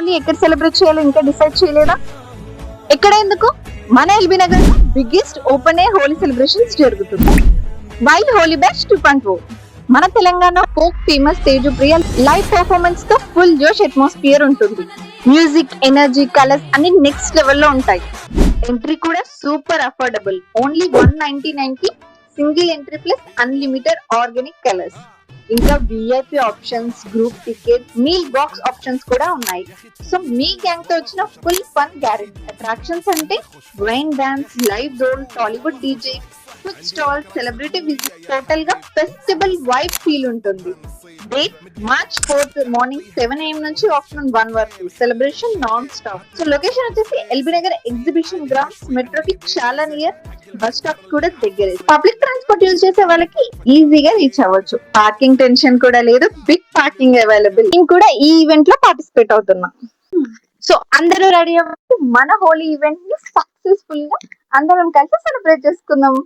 హోలీ ఎక్కడ సెలబ్రేట్ చేయాలో ఇంకా డిసైడ్ చేయలేదా? ఎక్కడ ఎందుకు, మన LB Nagar biggest open air Holi celebrations జరుగుతుంది. వైల్డ్ హోలీ బ్యాచ్ 2.0 మన Telangana folk famous Tejapriya live performance తో ఫుల్ జోష్ అట్మాస్ఫియర్ ఉంటుంది. మ్యూజిక్, ఎనర్జీ, కలర్స్ అన్ని నెక్స్ట్ లెవెల్ లో ఉంటాయి. ఎంట్రీ కూడా సూపర్ అఫోర్డబుల్, ఓన్లీ 199 కి single entry plus unlimited organic colours. ఇంకా VIP options, group ticket, meal box options కూడా ఉన్నాయి. సో మీ గ్యాంగ్ తో వచ్చిన ఫుల్ ఫన్ గ్యారెంటీ. అట్రాక్షన్స్ అంటే rain dance, live zone, Tollywood DJ, food stall, celebrity visit, total గా festival vibe feel ఉంటుంది. Date March 4th morning 7 AM నుంచి afternoon 1 వరకు celebration non stop. So location వచ్చేసి ఎల్బీ నగర్ ఎగ్జిబిషన్ గ్రౌండ్స్, మెట్రోకి చాలా near, bus stop కూడా దగ్గరే. Public transport use చేసే వాళ్ళకి ఈజీగా రీచ్ అవ్వచ్చు. పార్కింగ్ టెన్షన్ కూడా లేదు, బిగ్ పార్కింగ్ అవైలబుల్. నేను కూడా ఈ ఈవెంట్ లో పార్టిసిపేట్ అవుతున్నా. సో అందరూ రెడీ అవ్వాలి, మన హోలీ ఈవెంట్ ని సక్సెస్ఫుల్ గా అందరం కలిసి సెలబ్రేట్ చేసుకుందాం.